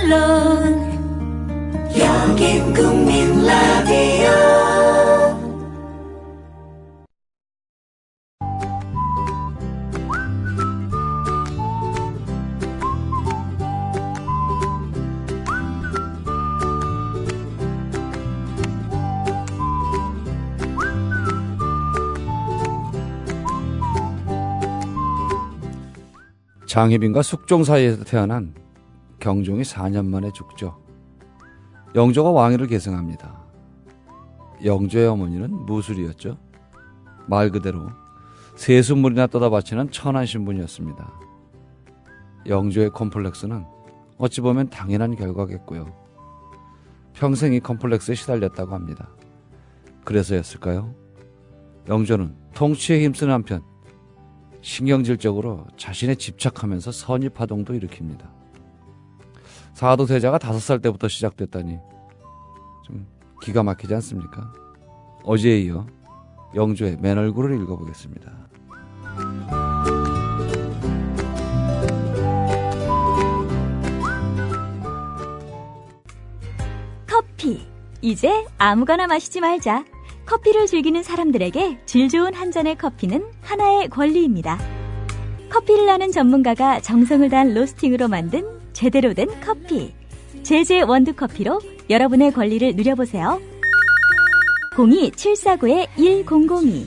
물론 여긴 국민 라디오. 장희빈과 숙종 사이에서 태어난 경종이 4년 만에 죽죠. 영조가 왕위를 계승합니다. 영조의 어머니는 무술이었죠. 말 그대로 세숫물이나 떠다 바치는 천한 신분이었습니다. 영조의 컴플렉스는 어찌 보면 당연한 결과겠고요. 평생 이 컴플렉스에 시달렸다고 합니다. 그래서였을까요? 영조는 통치에 힘쓰는 한편 신경질적으로 자신에 집착하면서 선입파동도 일으킵니다. 사도세자가 5살 때부터 시작됐다니 좀 기가 막히지 않습니까? 어제에 이어 영조의 맨 얼굴을 읽어보겠습니다. 커피. 이제 아무거나 마시지 말자. 커피를 즐기는 사람들에게 질 좋은 한 잔의 커피는 하나의 권리입니다. 커피를 나는 전문가가 정성을 다한 로스팅으로 만든 제대로 된 커피. 제제 원두커피로 여러분의 권리를 누려보세요. 02-749-1002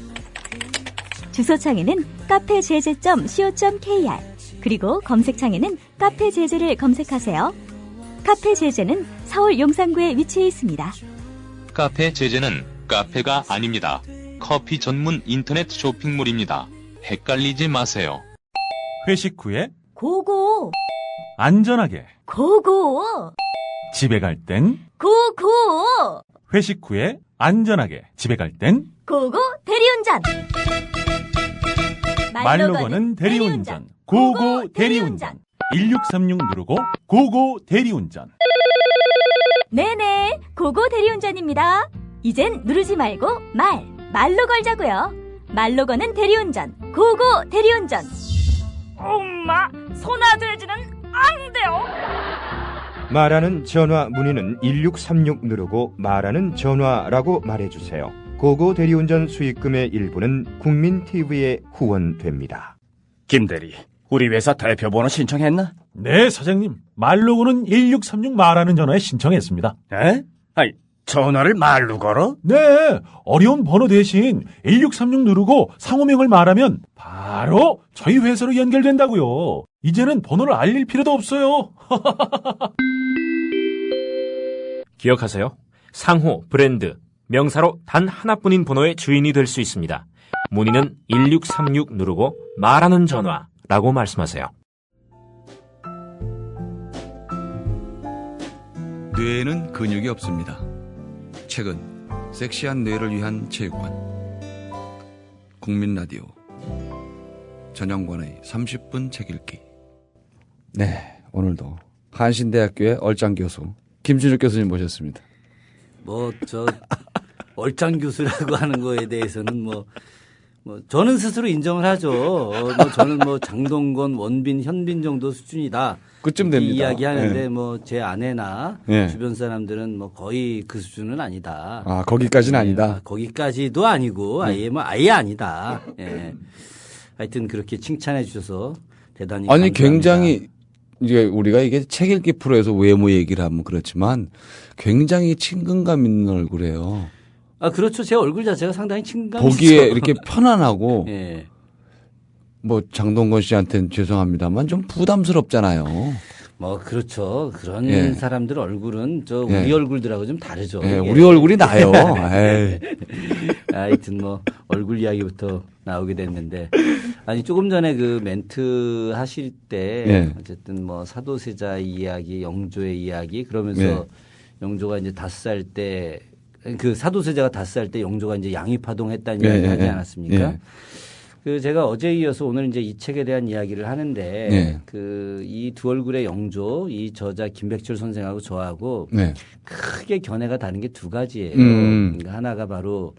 주소창에는 카페제제.co.kr 그리고 검색창에는 카페제제를 검색하세요. 카페제제는 서울 용산구에 위치해 있습니다. 카페제제는 카페가 아닙니다. 커피 전문 인터넷 쇼핑몰입니다. 헷갈리지 마세요. 회식 후에 고고 안전하게 고고 집에 갈 땐 고고 회식 후에 안전하게 집에 갈 땐 고고 대리운전. 말로 거는 대리운전 고고 대리운전 1636 누르고 고고 대리운전. 네네, 고고 대리운전입니다. 이젠 누르지 말고 말로 걸자고요. 말로 거는 대리운전 고고 대리운전. 엄마, 손아돼지는 안 돼요. 말하는 전화 문의는 1636 누르고 말하는 전화라고 말해주세요. 고고 대리운전 수익금의 일부는 국민TV에 후원됩니다. 김대리, 우리 회사 대표번호 신청했나? 네, 사장님. 말로고는 1636 말하는 전화에 신청했습니다. 에? 아니, 전화를 말로 걸어? 네, 어려운 번호 대신 1636 누르고 상호명을 말하면 바로 저희 회사로 연결된다고요. 이제는 번호를 알릴 필요도 없어요. 기억하세요. 상호, 브랜드, 명사로 단 하나뿐인 번호의 주인이 될 수 있습니다. 문의는 1636 누르고 말하는 전화라고 말씀하세요. 뇌에는 근육이 없습니다. 최근 섹시한 뇌를 위한 체육관 국민라디오 전영관의 30분 책 읽기. 네, 오늘도 한신대학교의 얼짱 교수 김준욱 교수님 모셨습니다. 얼짱 교수라고 하는 거에 대해서는 저는 스스로 인정을 하죠. 저는 장동건, 원빈, 현빈 정도 수준이다. 그쯤 됩니다. 이야기하는데 네. 제 아내나 네. 주변 사람들은 거의 그 수준은 아니다. 아, 거기까지는 아니다. 거기까지도 아니고 아예 아니다. 예. 하여튼 그렇게 칭찬해 주셔서 대단히 아니 감사합니다. 굉장히 이제 우리가 이게 책 읽기 프로에서 외모 얘기를 하면 그렇지만 굉장히 친근감 있는 얼굴이에요. 아, 그렇죠. 제 얼굴 자체가 상당히 친근감이 보기에 있죠. 이렇게 편안하고 예. 장동건 씨한테는 죄송합니다만 좀 부담스럽잖아요. 그렇죠. 그런 사람들 얼굴은 우리 얼굴들하고 좀 다르죠. 예, 우리 얼굴이 나요. 에이. 하여튼 얼굴 이야기부터 나오게 됐는데 아니 조금 전에 그 멘트 하실 때 어쨌든 사도세자 이야기, 영조의 이야기 그러면서 영조가 이제 5살 때 그 사도세자가 5살 때 영조가 이제 양위파동했다는 이야기 하지 않았습니까? 제가 어제 이어서 오늘 이제 이 책에 대한 이야기를 하는데 이 두 얼굴의 영조, 이 저자 김백철 선생하고 저하고 크게 견해가 다른 게 두 가지예요. 그러니까 하나가 바로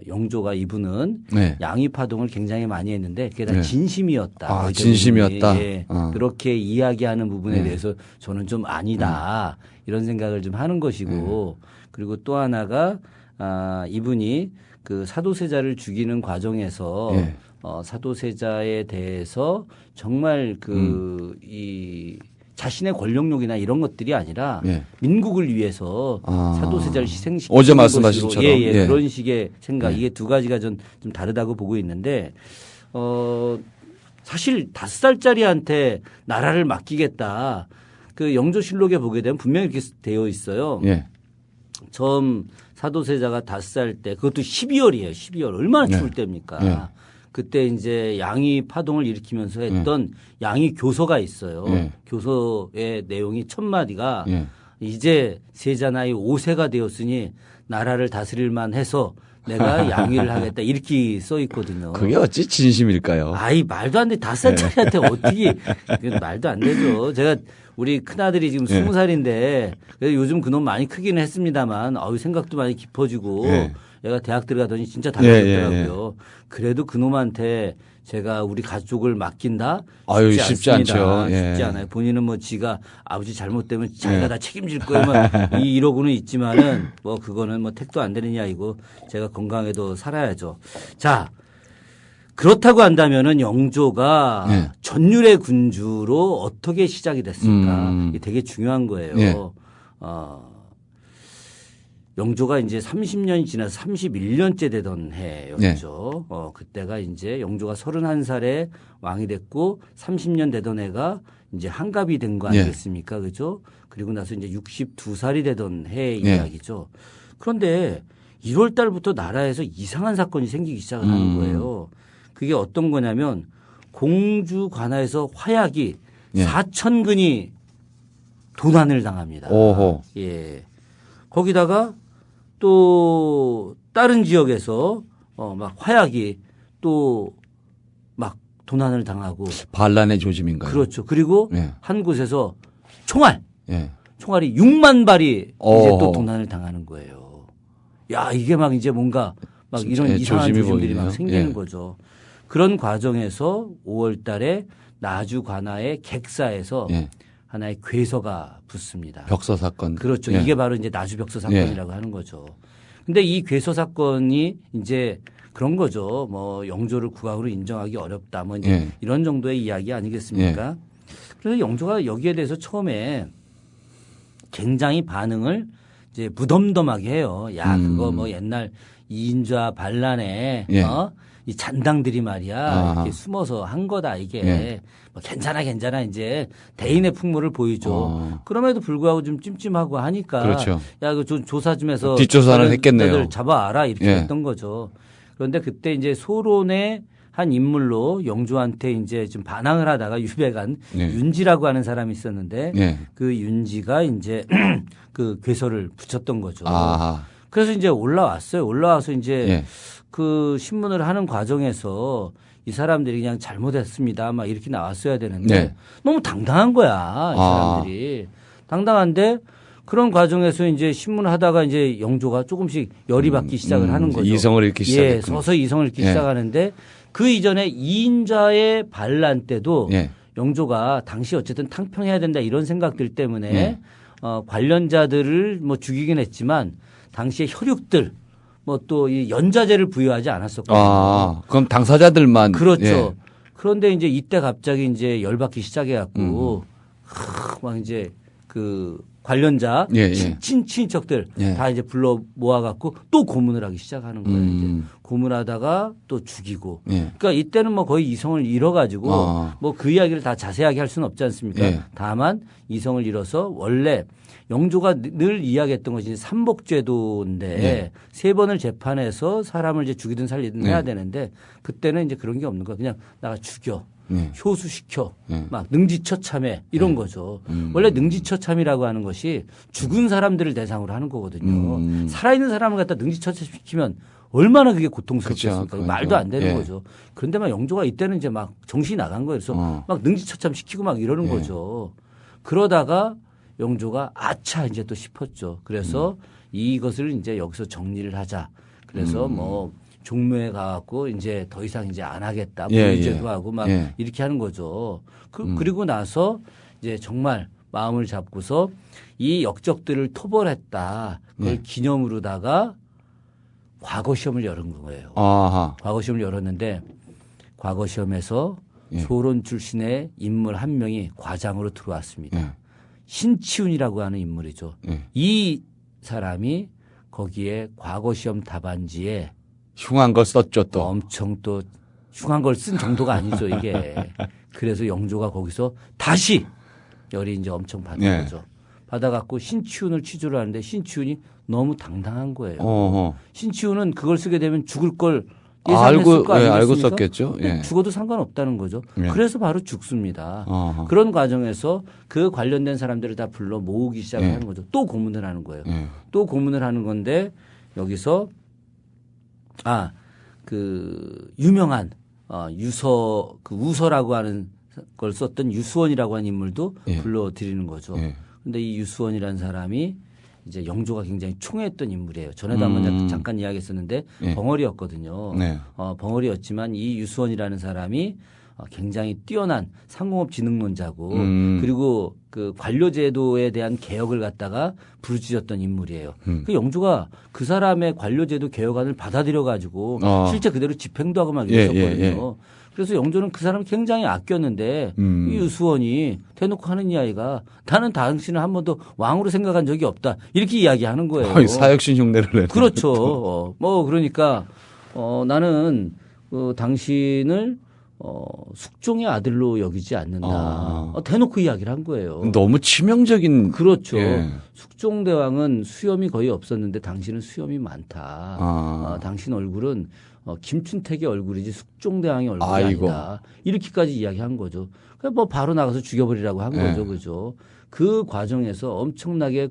영조가 이분은 네. 양위 파동을 굉장히 많이 했는데 그게 다 네. 진심이었다. 아, 진심이었다. 예, 그렇게 이야기하는 부분에 대해서 저는 좀 아니다. 이런 생각을 좀 하는 것이고 그리고 또 하나가 이분이 그 사도세자를 죽이는 과정에서 사도세자에 대해서 정말 이 자신의 권력욕이나 이런 것들이 아니라 민국을 위해서 사도세자를 희생시키는 어제 말씀하신 것처럼 그런 식의 생각 이게 두 가지가 좀 다르다고 보고 있는데 사실 5살짜리한테 나라를 맡기겠다. 그 영조실록에 보게 되면 분명히 이렇게 되어 있어요. 처음 사도세자가 5살 때 그것도 12월이에요. 12월 얼마나 추울 때입니까? 그때 이제 양위 파동을 일으키면서 했던 양위 교서가 있어요. 교서의 내용이 첫 마디가 이제 세자 나이 5세가 되었으니 나라를 다스릴만 해서 내가 양위를 하겠다 이렇게 써 있거든요. 그게 어찌 진심일까요? 아이 말도 안 돼. 5살짜리한테 어떻게 말도 안 되죠. 제가 우리 큰아들이 지금 20살인데 요즘 그놈 많이 크기는 했습니다만 생각도 많이 깊어지고 얘가 대학 들어가더니 진짜 달라졌더라고요. 그래도 그놈한테 제가 우리 가족을 맡긴다? 쉽지 않죠. 쉽지 않아요. 본인은 뭐 지가 아버지 잘못되면 자기가 다 책임질 거예요. 이러고는 있지만은 뭐 그거는 뭐 택도 안 되는 이야기고 제가 건강해도 살아야죠. 자, 그렇다고 한다면은 영조가 전율의 군주로 어떻게 시작이 됐을까? 이게 되게 중요한 거예요. 영조가 이제 30년이 지나서 31년째 되던 해였죠. 그때가 이제 영조가 31살에 왕이 됐고 30년 되던 해가 이제 한갑이 된 거 아니겠습니까? 그죠? 그리고 나서 이제 62살이 되던 해 이야기죠. 그런데 1월 달부터 나라에서 이상한 사건이 생기기 시작을 하는 거예요. 그게 어떤 거냐면 공주 관하에서 화약이 4,000근이 도난을 당합니다. 거기다가 또 다른 지역에서 막 화약이 또 막 도난을 당하고 반란의 조짐인가요? 그렇죠. 그리고 한 곳에서 총알이 6만 발이 이제 또 도난을 당하는 거예요. 야, 이게 막 이제 뭔가 막 이런 이상한 조짐들이 막 생기는 거죠. 그런 과정에서 5월 달에 나주 관하의 객사에서 하나의 괴서가 붙습니다. 벽서 사건. 그렇죠. 이게 바로 이제 나주 벽서 사건이라고 하는 거죠. 근데 이 괴서 사건이 이제 그런 거죠. 뭐 영조를 국왕으로 인정하기 어렵다. 뭐 이제 이런 정도의 이야기 아니겠습니까? 그래서 영조가 여기에 대해서 처음에 굉장히 반응을 이제 무덤덤하게 해요. 야, 그거 뭐 옛날 이인좌 반란에 이 잔당들이 말이야 이렇게 숨어서 한 거다 이게 뭐 괜찮아 이제 대인의 풍모를 보이죠. 그럼에도 불구하고 좀 찜찜하고 하니까 그렇죠. 야, 그 조사 좀 해서 뒷조사는 했겠네요. 잡아와라 이렇게 했던 거죠. 그런데 그때 이제 소론의 한 인물로 영조한테 이제 좀 반항을 하다가 유배간 윤지라고 하는 사람이 있었는데 그 윤지가 이제 그 괴서를 붙였던 거죠. 그래서 이제 올라왔어요. 올라와서 이제 그 신문을 하는 과정에서 이 사람들이 그냥 잘못했습니다. 막 이렇게 나왔어야 되는데 너무 당당한 거야. 이 사람들이. 당당한데 그런 과정에서 이제 신문을 하다가 이제 영조가 조금씩 열이 받기 시작을 하는 거죠. 이성을 잃기 시작했군요. 서서히 이성을 잃기 시작하는데 그 이전에 이인좌의 반란 때도 영조가 당시 어쨌든 탕평해야 된다 이런 생각들 때문에 관련자들을 뭐 죽이긴 했지만 당시에 혈육들 뭐 또 이 연좌제를 부여하지 않았었거든요. 그럼 당사자들만. 그렇죠. 그런데 이제 이때 갑자기 이제 열받기 시작해갖고 막 이제 그 관련자 친인척들 다 이제 불러 모아갖고 또 고문을 하기 시작하는 거예요. 이제 고문하다가 또 죽이고. 그러니까 이때는 뭐 거의 이성을 잃어가지고 뭐 그 이야기를 다 자세하게 할 수는 없지 않습니까? 다만 이성을 잃어서 원래 영조가 늘 이야기했던 것이 삼복제도인데 세 번을 재판해서 사람을 이제 죽이든 살리든 해야 되는데 그때는 이제 그런 게 없는 거야. 그냥 나가 죽여. 효수시켜 막 능지처참해 이런 거죠. 원래 능지처참이라고 하는 것이 죽은 사람들을 대상으로 하는 거거든요. 살아있는 사람을 갖다 능지처참시키면 얼마나 그게 고통스럽겠습니까? 말도 안 되는 거죠. 그런데 막 영조가 이때는 이제 막 정신이 나간 거예요. 그래서 막 능지처참시키고 막 이러는 거죠. 그러다가 영조가 아차 이제 또 싶었죠. 그래서 이것을 이제 여기서 정리를 하자. 그래서 뭐 종묘에 가갖고 이제 더 이상 이제 안 하겠다. 예, 불제도 예. 하고 막 예. 이렇게 하는 거죠. 그리고 나서 이제 정말 마음을 잡고서 이 역적들을 토벌했다. 그걸 예. 기념으로다가 과거 시험을 열은 거예요. 아하. 과거 시험을 열었는데 과거 시험에서 예. 소론 출신의 인물 한 명이 과장으로 들어왔습니다. 예. 신치훈이라고 하는 인물이죠. 예. 이 사람이 거기에 과거 시험 답안지에 흉한 걸 썼죠 또. 엄청 또 흉한 걸 쓴 정도가 아니죠 이게. 그래서 영조가 거기서 다시 열이 이제 엄청 받은 예. 거죠. 받아갖고 신치훈을 취조를 하는데 신치훈이 너무 당당한 거예요. 어허. 신치훈은 그걸 쓰게 되면 죽을 걸 알고 예상했을 거 아니겠습니까? 알고 썼겠죠. 예. 죽어도 상관없다는 거죠. 예. 그래서 바로 죽습니다. 어허. 그런 과정에서 그 관련된 사람들을 다 불러 모으기 시작을 예. 하는 거죠. 또 고문을 하는 거예요. 예. 또 고문을 하는 건데 여기서 그 유명한 유서 그 우서라고 하는 걸 썼던 유수원이라고 하는 인물도 예. 불러드리는 거죠. 예. 근데 이 유수원이라는 사람이 이제 영조가 굉장히 총애했던 인물이에요. 전에도 한번 잠깐 이야기했었는데 예. 벙어리였거든요. 네. 벙어리였지만 이 유수원이라는 사람이 굉장히 뛰어난 상공업 지능론자고 그리고 그 관료제도에 대한 개혁을 갖다가 부르짖었던 인물이에요. 그 영조가 그 사람의 관료제도 개혁안을 받아들여 가지고 실제 그대로 집행도 하고 막 이랬었거든요. 예. 그래서 영조는 그 사람을 굉장히 아꼈는데 이 유수원이 대놓고 하는 이야기가 나는 당신을 한 번도 왕으로 생각한 적이 없다. 이렇게 이야기하는 거예요. 사역신 흉내를 내는. 그렇죠. 그러니까 나는 당신을 숙종의 아들로 여기지 않는다. 대놓고 이야기를 한 거예요. 너무 치명적인. 그렇죠. 예. 숙종대왕은 수염이 거의 없었는데 당신은 수염이 많다. 당신 얼굴은 김춘택의 얼굴이지 숙종대왕의 얼굴이 아니다. 이렇게까지 이야기한 거죠. 그러니까 뭐 바로 나가서 죽여버리라고 한 거죠. 그죠. 그 과정에서 엄청나게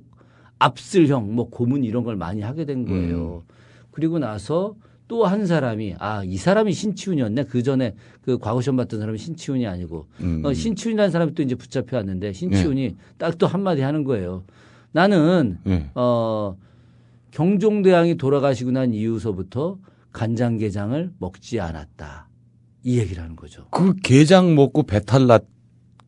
압슬형, 뭐 고문 이런 걸 많이 하게 된 거예요. 그리고 나서 또 한 사람이 이 사람이 신치훈이었네. 그 전에 그 과거 시험 봤던 사람이 신치훈이 아니고 신치훈이라는 사람이 또 이제 붙잡혀 왔는데 신치훈이 딱 또 한마디 하는 거예요. 나는 경종대왕이 돌아가시고 난 이후서부터 간장게장을 먹지 않았다. 이 얘기를 하는 거죠. 그 게장 먹고 배탈 났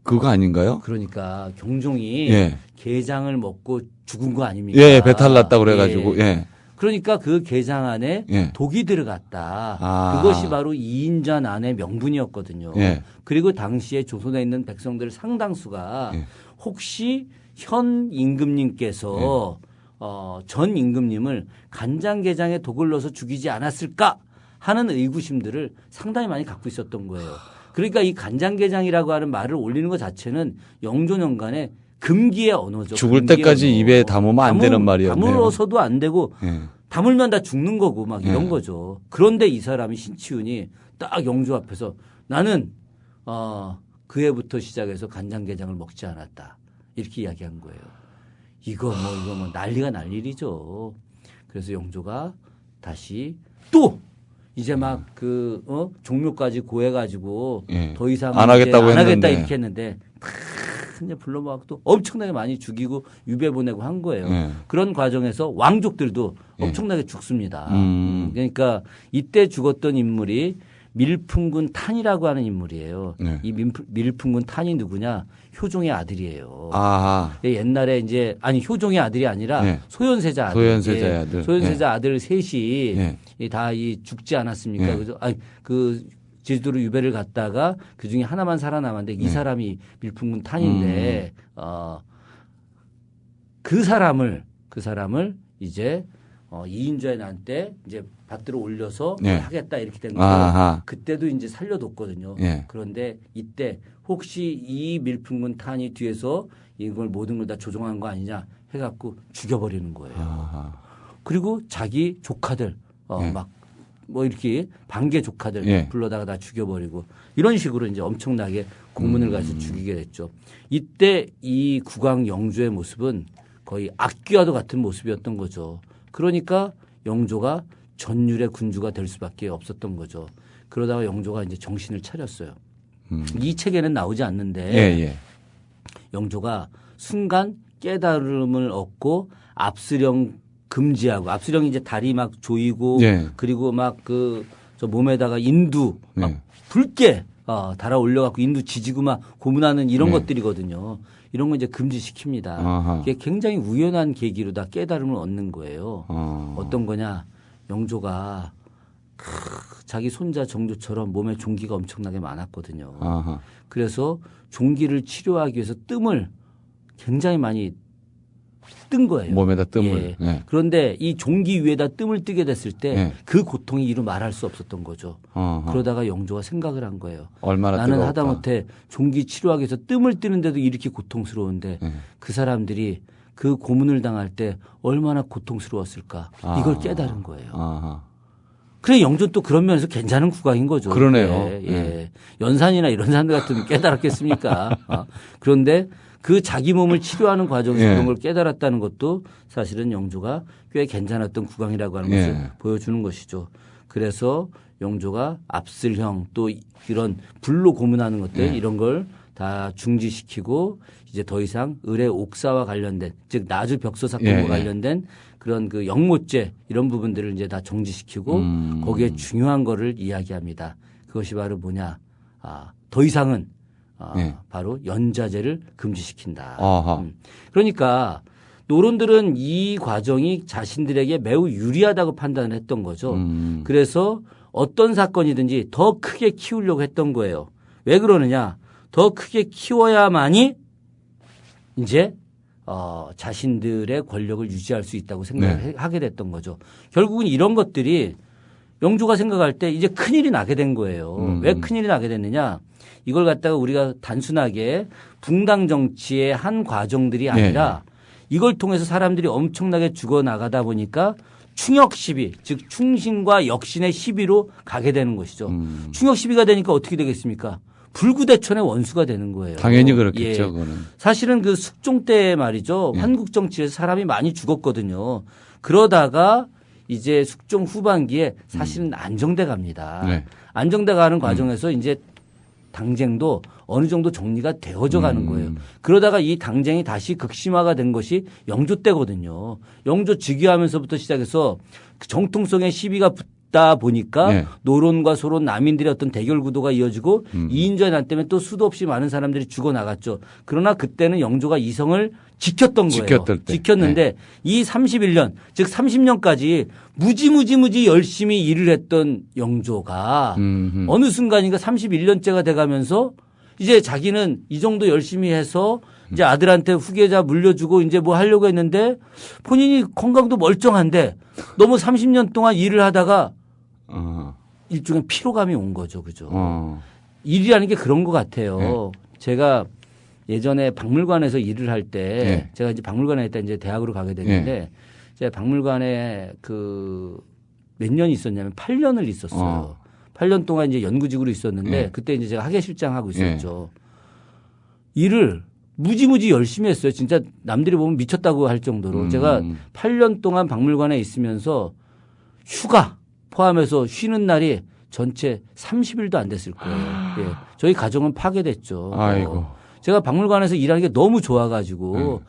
그거 아닌가요? 그러니까 경종이 예. 게장을 먹고 죽은 거 아닙니까? 예, 배탈 났다 그래가지고. 예. 그러니까 그 게장 안에 예. 독이 들어갔다. 그것이 바로 이인전 안의 명분이었거든요. 예. 그리고 당시에 조선에 있는 백성들 상당수가 혹시 현 임금님께서 전 임금님을 간장게장에 독을 넣어서 죽이지 않았을까 하는 의구심들을 상당히 많이 갖고 있었던 거예요. 그러니까 이 간장게장이라고 하는 말을 올리는 것 자체는 영조년간의 금기의 언어죠. 죽을 때까지 언어. 입에 담으면 안 되는 말이었네요. 담으러서도 안 되고 담으면 다 죽는 거고 막 이런 거죠. 그런데 이 사람이 신치훈이 딱 영조 앞에서 나는 그 해부터 시작해서 간장게장을 먹지 않았다. 이렇게 이야기한 거예요. 이거 뭐 난리가 날 일이죠. 그래서 영조가 다시 또 이제 막 종묘까지 고해가지고 더 이상 안 하겠다고 안 하겠다 했는데. 이렇게 했는데 이제 불러모아서 또 엄청나게 많이 죽이고 유배 보내고 한 거예요. 그런 과정에서 왕족들도 엄청나게 죽습니다. 그러니까 이때 죽었던 인물이 밀풍군 탄이라고 하는 인물이에요. 이 밀풍군 탄이 누구냐? 효종의 아들이에요. 옛날에 이제 효종의 아들이 아니라 소현세자 아들. 소현세자 아들. 소현세자 아들 셋이 다 죽지 않았습니까? 그죠? 그 제주도로 유배를 갔다가 그 중에 하나만 살아남았는데 이 사람이 밀풍군 탄인데 그 사람을 이제 이인조의 난 때 이제 밭들어 올려서 하겠다 이렇게 된 거예요. 그때도 이제 살려뒀거든요. 그런데 이때 혹시 이 밀풍군 탄이 뒤에서 이걸 모든 걸 다 조종한 거 아니냐 해갖고 죽여버리는 거예요. 그리고 자기 조카들 막 뭐 이렇게 반개 조카들 불러다가 다 죽여버리고 이런 식으로 이제 엄청나게 공문을 가서 죽이게 됐죠. 이때 이 국왕 영조의 모습은 거의 악귀와도 같은 모습이었던 거죠. 그러니까 영조가 전율의 군주가 될 수밖에 없었던 거죠. 그러다가 영조가 이제 정신을 차렸어요. 이 책에는 나오지 않는데 영조가 순간 깨달음을 얻고 압수령 금지하고 압수령이 이제 다리 막 조이고 네. 그리고 막 저 몸에다가 인두 막 네. 붉게 달아 올려갖고 인두 지지고 막 고문하는 이런 네. 것들이거든요. 이런 거 이제 금지시킵니다. 아하. 이게 굉장히 우연한 계기로 다 깨달음을 얻는 거예요. 어떤 거냐. 영조가 자기 손자 정조처럼 몸에 종기가 엄청나게 많았거든요. 아하. 그래서 종기를 치료하기 위해서 뜸을 굉장히 많이 뜬 거예요. 몸에다 뜸을. 예. 네. 그런데 이 종기 위에다 뜸을 뜨게 됐을 때 그 네. 고통이 이루 말할 수 없었던 거죠. 어허. 그러다가 영조가 생각을 한 거예요. 얼마나 나는 뜨거울까. 하다못해 종기 치료하기 위해서 뜸을 뜨는데도 이렇게 고통스러운데 네. 그 사람들이 그 고문을 당할 때 얼마나 고통스러웠을까. 이걸 깨달은 거예요. 아하. 그래 영조 또 그런 면에서 괜찮은 국왕인 거죠. 그러네요. 예, 예. 연산이나 이런 사람들 같으면 깨달았겠습니까? 그런데 그 자기 몸을 치료하는 과정에서 예. 그런 걸 깨달았다는 것도 사실은 영조가 꽤 괜찮았던 국왕이라고 하는 것을 예. 보여주는 것이죠. 그래서 영조가 압슬형 또 이런 불로 고문하는 것들 예. 이런 걸 다 중지시키고 이제 더 이상 을의 옥사와 관련된 즉 나주 벽서 사건과 예. 관련된 그런 그 영모죄 이런 부분들을 이제 다 정지시키고 거기에 중요한 거를 이야기합니다. 그것이 바로 뭐냐? 더 이상은 예. 바로 연자제를 금지시킨다. 아하. 그러니까 노론들은 이 과정이 자신들에게 매우 유리하다고 판단을 했던 거죠. 그래서 어떤 사건이든지 더 크게 키우려고 했던 거예요. 왜 그러느냐? 더 크게 키워야만이 이제 자신들의 권력을 유지할 수 있다고 생각을 하게 됐던 거죠. 결국은 이런 것들이 영조가 생각할 때 이제 큰일이 나게 된 거예요. 왜 큰일이 나게 됐느냐? 이걸 갖다가 우리가 단순하게 붕당 정치의 한 과정들이 아니라 이걸 통해서 사람들이 엄청나게 죽어나가다 보니까 충역 시비, 즉 충신과 역신의 시비로 가게 되는 것이죠. 충역 시비가 되니까 어떻게 되겠습니까? 불구대천의 원수가 되는 거예요. 당연히 그렇겠죠. 예. 그거는. 사실은 그 숙종 때 말이죠. 한국 정치에서 사람이 많이 죽었거든요. 그러다가 이제 숙종 후반기에 사실은 안정돼 갑니다. 네. 안정돼 가는 과정에서 이제 당쟁도 어느 정도 정리가 되어져 가는 거예요. 그러다가 이 당쟁이 다시 극심화가 된 것이 영조 때거든요. 영조 즉위하면서부터 시작해서 그 정통성의 시비가 붙다 보니까 노론과 소론 남인들의 어떤 대결 구도가 이어지고 이인조의 난 때문에 또 수도 없이 많은 사람들이 죽어나갔죠. 그러나 그때는 영조가 이성을 지켰던 거예요. 지켰는데 이 31년 즉 30년까지 무지 열심히 일을 했던 영조가 어느 순간인가 31년째가 돼가면서 이제 자기는 이 정도 열심히 해서 이제 아들한테 후계자 물려주고 이제 뭐 하려고 했는데 본인이 건강도 멀쩡한데 너무 30년 동안 일을 하다가 일종의 피로감이 온 거죠. 그죠. 일이라는 게 그런 것 같아요. 제가 예전에 박물관에서 일을 할 때 제가 이제 박물관에 있다 이제 대학으로 가게 됐는데 제가 박물관에 몇 년이 있었냐면 8년을 있었어요. 8년 동안 이제 연구직으로 있었는데 그때 이제 제가 학예실장 하고 있었죠. 일을 무지 열심히 했어요. 진짜 남들이 보면 미쳤다고 할 정도로 제가 8년 동안 박물관에 있으면서 휴가 포함해서 쉬는 날이 전체 30일도 안 됐을 거예요. 예. 저희 가정은 파괴됐죠. 아이고. 제가 박물관에서 일하는 게 너무 좋아가지고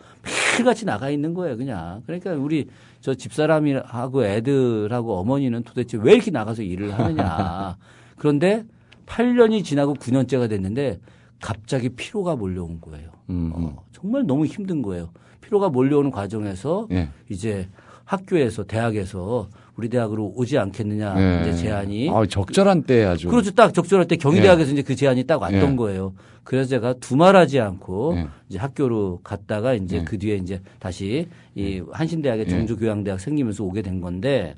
매일같이 나가 있는 거예요, 그냥. 그러니까 우리 저 집사람하고 애들하고 어머니는 도대체 왜 이렇게 나가서 일을 하느냐. 그런데 8년이 지나고 9년째가 됐는데 갑자기 피로가 몰려온 거예요. 정말 너무 힘든 거예요. 피로가 몰려오는 과정에서 이제 학교에서 대학에서 우리 대학으로 오지 않겠느냐 이제 제안이 적절한 때 아주 그렇죠. 딱 적절할 때 경희대학에서 이제 그 제안이 딱 왔던 거예요. 그래서 제가 두말하지 않고 이제 학교로 갔다가 이제 그 뒤에 이제 다시 이 한신대학의 정조교양대학 생기면서 오게 된 건데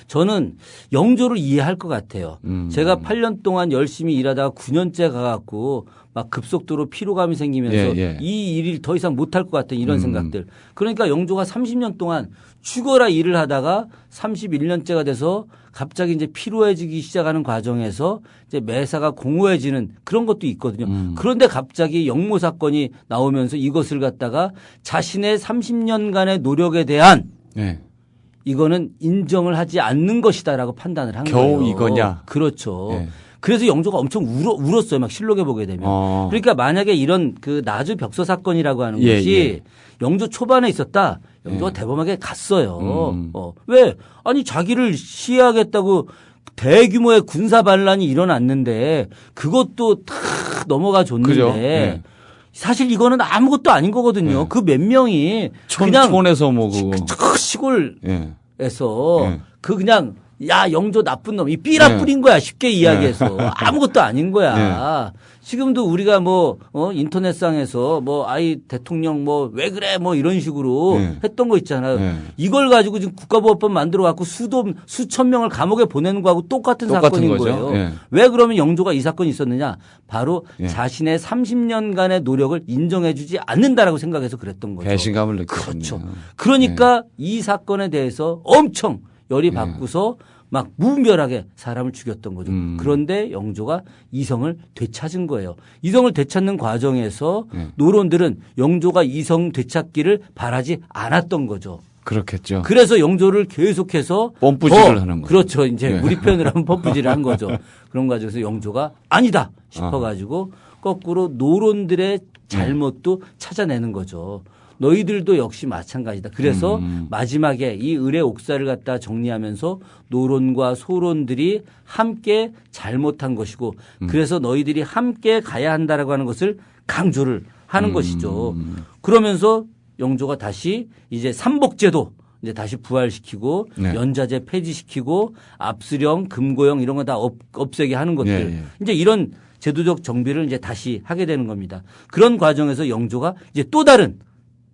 저는 영조를 이해할 것 같아요. 제가 8년 동안 열심히 일하다가 9년째 가갖고 막 급속도로 피로감이 생기면서 이 일을 더 이상 못할 것 같은 이런 생각들. 그러니까 영조가 30년 동안 죽어라 일을 하다가 31년째가 돼서 갑자기 이제 피로해지기 시작하는 과정에서 이제 매사가 공허해지는 그런 것도 있거든요. 그런데 갑자기 영모 사건이 나오면서 이것을 갖다가 자신의 30년간의 노력에 대한 이거는 인정을 하지 않는 것이다라고 판단을 한 거예요. 겨우 이거냐. 그렇죠. 그래서 영조가 엄청 울었어요. 막 실록에 보게 되면. 그러니까 만약에 이런 그 나주 벽서 사건이라고 하는 것이 영조 초반에 있었다. 영조가 대범하게 갔어요. 왜? 아니 자기를 시해하겠다고 대규모의 군사 반란이 일어났는데 그것도 다 넘어가 줬는데 사실 이거는 아무것도 아닌 거거든요. 그 몇 명이 그냥 촌에서 뭐 시골에서 그 그냥 야 영조 나쁜 놈 이 삐라 뿌린 거야. 쉽게 이야기해서 아무것도 아닌 거야. 지금도 우리가 뭐 인터넷상에서 뭐 아이 대통령 뭐 왜 그래 뭐 이런 식으로 했던 거 있잖아요. 이걸 가지고 지금 국가보호법 만들어 갖고 수천 명을 감옥에 보내는 거하고 똑같은 사건인 거예요. 왜 그러면 영조가 이 사건이 있었느냐? 바로 자신의 30년간의 노력을 인정해주지 않는다라고 생각해서 그랬던 거죠. 배신감을 느꼈군요. 그렇죠. 그러니까 이 사건에 대해서 엄청 열이 받고서 막 무분별하게 사람을 죽였던 거죠. 그런데 영조가 이성을 되찾은 거예요. 이성을 되찾는 과정에서 노론들은 영조가 이성 되찾기를 바라지 않았던 거죠. 그렇겠죠. 그래서 영조를 계속해서 펌프질을 하는 거죠. 그렇죠. 이제 우리 표현으로 하면 펌프질을 한 거죠. 그런 과정에서 영조가 아니다 싶어가지고 거꾸로 노론들의 잘못도 찾아내는 거죠. 너희들도 역시 마찬가지다. 그래서 마지막에 이 을의 옥사를 갖다 정리하면서 노론과 소론들이 함께 잘못한 것이고 그래서 너희들이 함께 가야 한다라고 하는 것을 강조를 하는 것이죠. 그러면서 영조가 다시 이제 삼복제도 이제 다시 부활시키고 연자제 폐지시키고 압수령, 금고령 이런 거 다 없애게 하는 것들. 이제 이런 제도적 정비를 이제 다시 하게 되는 겁니다. 그런 과정에서 영조가 이제 또 다른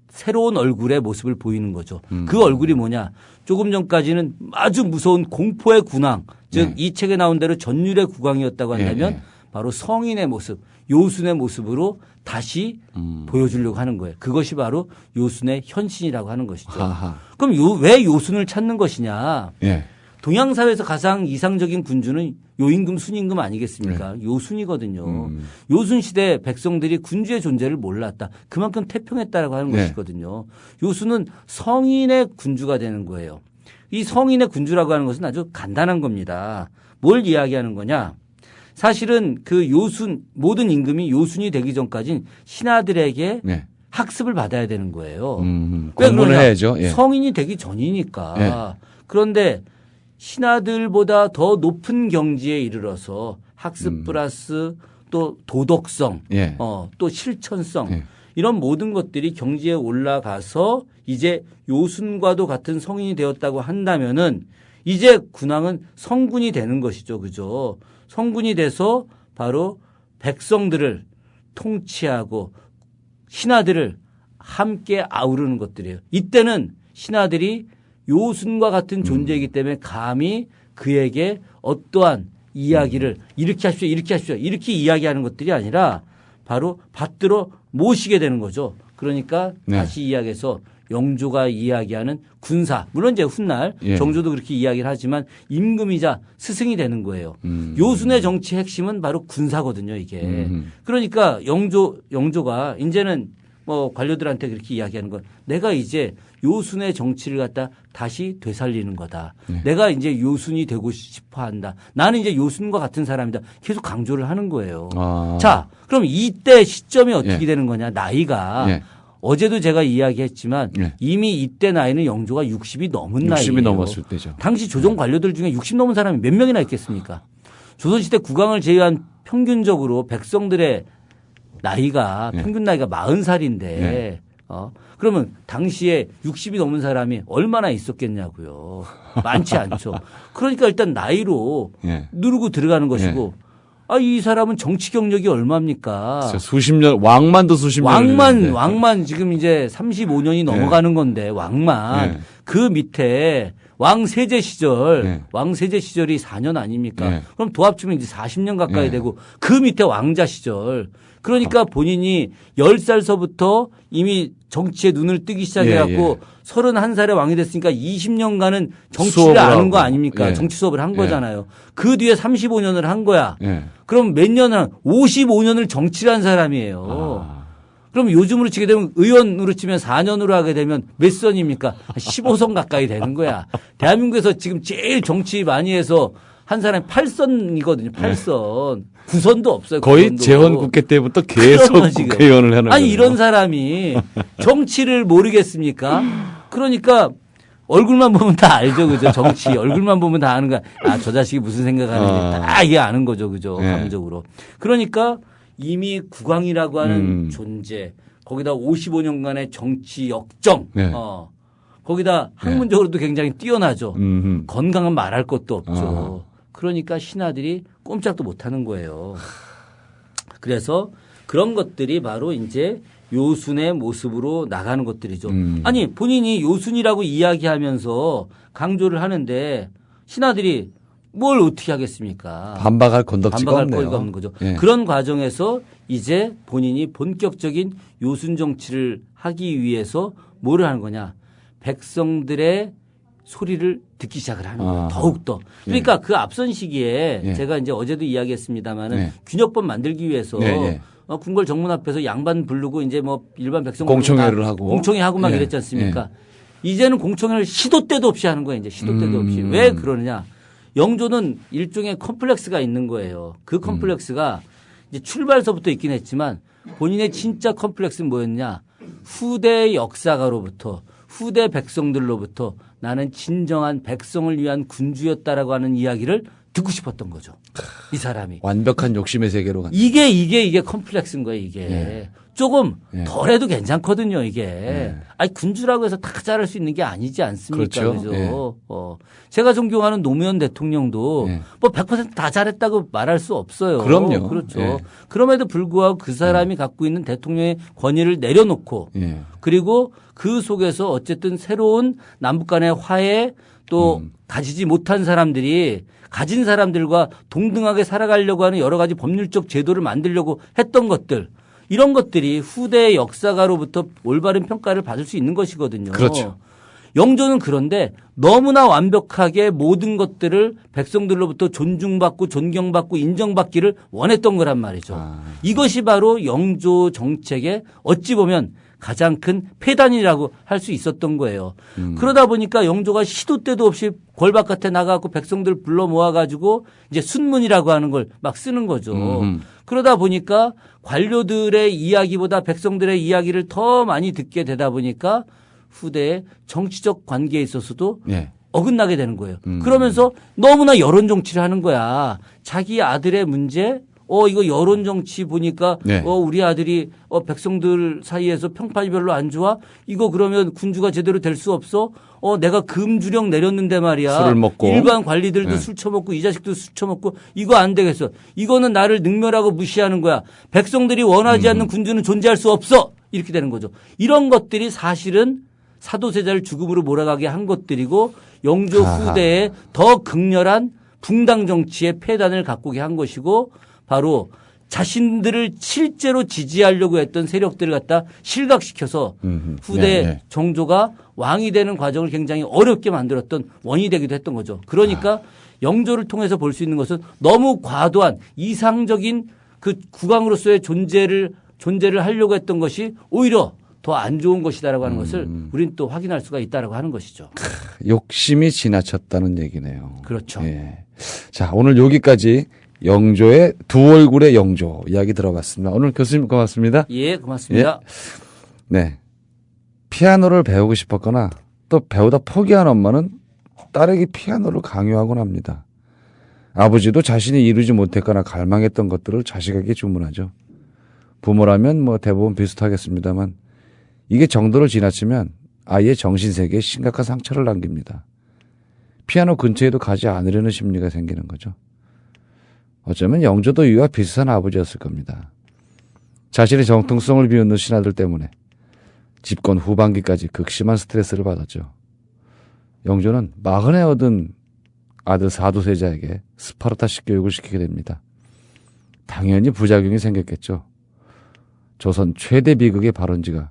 새로운 얼굴의 모습을 보이는 거죠. 그 얼굴이 뭐냐. 조금 전까지는 아주 무서운 공포의 군왕, 즉 이 책에 나온 대로 전율의 국왕이었다고 한다면 바로 성인의 모습, 요순의 모습으로 다시 보여주려고 하는 거예요. 그것이 바로 요순의 현신이라고 하는 것이죠. 그럼 왜 요순을 찾는 것이냐. 동양 사회에서 가장 이상적인 군주는 요임금, 순임금 아니겠습니까? 요순이거든요. 요순 시대 백성들이 군주의 존재를 몰랐다. 그만큼 태평했다라고 하는 것이거든요. 요순은 성인의 군주가 되는 거예요. 이 성인의 군주라고 하는 것은 아주 간단한 겁니다. 뭘 이야기하는 거냐? 사실은 그 요순 모든 임금이 요순이 되기 전까지는 신하들에게 학습을 받아야 되는 거예요. 왜 공부를 해야죠. 성인이 되기 전이니까. 그런데 신하들보다 더 높은 경지에 이르러서 학습 플러스 또 도덕성, 또 실천성 이런 모든 것들이 경지에 올라가서 이제 요순과도 같은 성인이 되었다고 한다면은 이제 군왕은 성군이 되는 것이죠. 그죠? 성군이 돼서 바로 백성들을 통치하고 신하들을 함께 아우르는 것들이에요. 이때는 신하들이 요순과 같은 존재이기 때문에 감히 그에게 어떠한 이야기를 이렇게 하십시오, 이렇게 하십시오, 이렇게 이야기하는 것들이 아니라 바로 받들어 모시게 되는 거죠. 그러니까 다시 이야기해서 영조가 이야기하는 군사, 물론 이제 훗날 정조도 그렇게 이야기를 하지만 임금이자 스승이 되는 거예요. 요순의 정치 핵심은 바로 군사거든요, 이게. 그러니까 영조가 이제는 뭐 관료들한테 그렇게 이야기하는 건 내가 이제 요순의 정치를 갖다 다시 되살리는 거다. 내가 이제 요순이 되고 싶어 한다. 나는 이제 요순과 같은 사람이다. 계속 강조를 하는 거예요. 자, 그럼 이때 시점이 어떻게 되는 거냐. 나이가 어제도 제가 이야기했지만 이미 이때 나이는 영조가 60이 넘은 나이예요. 60이 넘었을 때죠. 당시 조정 관료들 중에 60 넘은 사람이 몇 명이나 있겠습니까? 조선시대 국왕을 제외한 평균적으로 백성들의 나이가 평균 나이가 40살인데 그러면 당시에 60이 넘은 사람이 얼마나 있었겠냐고요. 많지 않죠. 그러니까 일단 나이로 누르고 들어가는 것이고 이 사람은 정치 경력이 얼마입니까? 수십 년, 왕만도 수십 년. 왕만 지금 이제 35년이 넘어가는 건데 왕만 그 밑에 왕세제 시절이 4년 아닙니까? 그럼 도합치면 이제 40년 가까이 되고 그 밑에 왕자 시절. 그러니까 본인이 10살서부터 이미 정치에 눈을 뜨기 시작해갖고 31살에 왕이 됐으니까 20년간은 정치를 아는 거 아닙니까? 정치 수업을 한 거잖아요. 그 뒤에 35년을 한 거야. 그럼 몇 년을 55년을 정치를 한 사람이에요. 그럼 요즘으로 치게 되면 의원으로 치면 4년으로 하게 되면 몇 선입니까? 15선 가까이 되는 거야. 대한민국에서 지금 제일 정치 많이 해서 한 사람이 8선이거든요. 8선. 9선도 없어요. 거의 9선도. 재헌 국회 때부터 계속 국회의원을 하는 아니 거예요. 이런 사람이 정치를 모르겠습니까? 그러니까 얼굴만 보면 다 알죠, 그죠? 정치 얼굴만 보면 다 아는 거야. 아, 저 자식이 무슨 생각하는지 다 이게 아는 거죠, 그죠? 네. 감정으로. 그러니까 이미 국왕이라고 하는 존재, 거기다 55년간의 정치 역정, 네. 거기다 학문적으로도 굉장히 뛰어나죠. 건강은 말할 것도 없죠. 아. 그러니까 신하들이 꼼짝도 못하는 거예요. 그래서 그런 것들이 바로 이제 요순의 모습으로 나가는 것들이죠. 아니 본인이 요순이라고 이야기하면서 강조를 하는데 신하들이 뭘 어떻게 하겠습니까? 반박할 건덕지가 반박할 없네요. 거리가 없는 거죠. 예. 그런 과정에서 이제 본인이 본격적인 요순 정치를 하기 위해서 뭐를 하는 거냐? 백성들의 소리를 듣기 시작을 하는 거예요. 더욱더. 그러니까 그 앞선 시기에 제가 이제 어제도 이야기했습니다마는 균역법 만들기 위해서 궁궐 정문 앞에서 양반 부르고 이제 뭐 일반 백성 공청회를 하고 공청회 하고 막 이랬지 않습니까? 이제는 공청회를 시도 때도 없이 하는 거예요. 이제 시도 때도 없이. 왜 그러느냐? 영조는 일종의 컴플렉스가 있는 거예요. 그 컴플렉스가 이제 출발서부터 있긴 했지만 본인의 진짜 컴플렉스는 뭐였냐? 후대 역사가로부터 후대 백성들로부터 나는 진정한 백성을 위한 군주였다라고 하는 이야기를 듣고 싶었던 거죠. 이 사람이. 완벽한 욕심의 세계로 간다. 이게 컴플렉스인 거예요, 이게. 조금 덜해도 괜찮거든요, 이게. 아니, 군주라고 해서 다 잘할 수 있는 게 아니지 않습니까? 그렇죠. 그죠? 제가 존경하는 노무현 대통령도 뭐 100% 다 잘했다고 말할 수 없어요. 그럼요. 그렇죠. 그럼에도 불구하고 그 사람이 갖고 있는 대통령의 권위를 내려놓고 그리고 그 속에서 어쨌든 새로운 남북 간의 화해 또 가지지 못한 사람들이 가진 사람들과 동등하게 살아가려고 하는 여러 가지 법률적 제도를 만들려고 했던 것들 이런 것들이 후대 역사가로부터 올바른 평가를 받을 수 있는 것이거든요. 그렇죠. 영조는 그런데 너무나 완벽하게 모든 것들을 백성들로부터 존중받고 존경받고 인정받기를 원했던 거란 말이죠. 이것이 바로 영조 정책의 어찌 보면 가장 큰 폐단이라고 할 수 있었던 거예요. 그러다 보니까 영조가 시도 때도 없이 궐 바깥에 나가고 백성들 불러 모아가지고 이제 순문이라고 하는 걸 막 쓰는 거죠. 그러다 보니까 관료들의 이야기보다 백성들의 이야기를 더 많이 듣게 되다 보니까 후대의 정치적 관계에 있어서도 어긋나게 되는 거예요. 그러면서 너무나 여론 정치를 하는 거야. 자기 아들의 문제 이거 여론 정치 보니까 우리 아들이 백성들 사이에서 평판이 별로 안 좋아. 이거 그러면 군주가 제대로 될 수 없어. 내가 금주령 내렸는데 말이야. 술을 먹고 일반 관리들도 술 처먹고 이 자식도 술 처먹고 이거 안 되겠어. 이거는 나를 능멸하고 무시하는 거야. 백성들이 원하지 않는 군주는 존재할 수 없어. 이렇게 되는 거죠. 이런 것들이 사실은 사도세자를 죽음으로 몰아가게 한 것들이고 영조 후대에 더 극렬한 붕당 정치의 폐단을 갖고 한 것이고 바로 자신들을 실제로 지지하려고 했던 세력들을 갖다 실각시켜서 후대 정조가 왕이 되는 과정을 굉장히 어렵게 만들었던 원인이 되기도 했던 거죠. 그러니까 영조를 통해서 볼 수 있는 것은 너무 과도한 이상적인 그 국왕으로서의 존재를 하려고 했던 것이 오히려 더 안 좋은 것이다라고 하는 것을 우리는 또 확인할 수가 있다라고 하는 것이죠. 욕심이 지나쳤다는 얘기네요. 그렇죠. 자, 오늘 여기까지 영조의 두 얼굴의 영조 이야기 들어봤습니다. 오늘 교수님 고맙습니다. 예, 고맙습니다. 네. 피아노를 배우고 싶었거나 또 배우다 포기한 엄마는 딸에게 피아노를 강요하곤 합니다. 아버지도 자신이 이루지 못했거나 갈망했던 것들을 자식에게 주문하죠. 부모라면 뭐 대부분 비슷하겠습니다만 이게 정도를 지나치면 아이의 정신세계에 심각한 상처를 남깁니다. 피아노 근처에도 가지 않으려는 심리가 생기는 거죠. 어쩌면 영조도 이와 비슷한 아버지였을 겁니다. 자신의 정통성을 비웃는 신하들 때문에 집권 후반기까지 극심한 스트레스를 받았죠. 영조는 마흔에 얻은 아들 사도세자에게 스파르타식 교육을 시키게 됩니다. 당연히 부작용이 생겼겠죠. 조선 최대 비극의 발원지가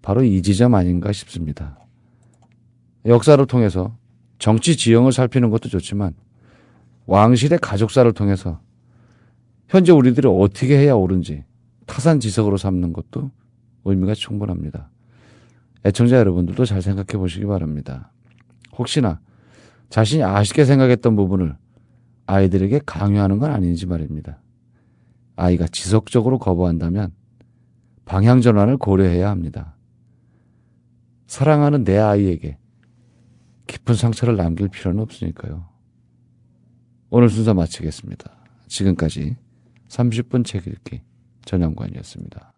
바로 이 지점 아닌가 싶습니다. 역사를 통해서 정치 지형을 살피는 것도 좋지만 왕실의 가족사를 통해서 현재 우리들이 어떻게 해야 옳은지 타산지석으로 삼는 것도 의미가 충분합니다. 애청자 여러분들도 잘 생각해 보시기 바랍니다. 혹시나 자신이 아쉽게 생각했던 부분을 아이들에게 강요하는 건 아닌지 말입니다. 아이가 지속적으로 거부한다면 방향 전환을 고려해야 합니다. 사랑하는 내 아이에게 깊은 상처를 남길 필요는 없으니까요. 오늘 순서 마치겠습니다. 지금까지 30분 책 읽기 전영관이었습니다.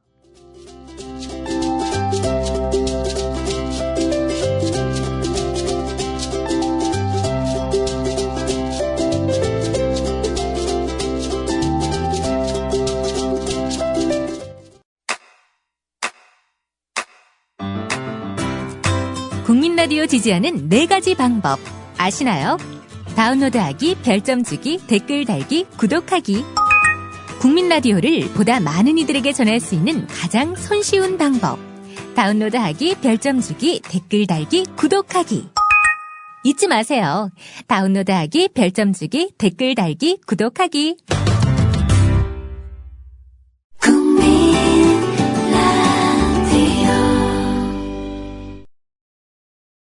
국민 라디오 지지하는 4가지 방법 아시나요? 다운로드하기, 별점 주기, 댓글 달기, 구독하기. 국민 라디오를 보다 많은 이들에게 전할 수 있는 가장 손쉬운 방법. 다운로드하기, 별점 주기, 댓글 달기, 구독하기. 잊지 마세요. 다운로드하기, 별점 주기, 댓글 달기, 구독하기.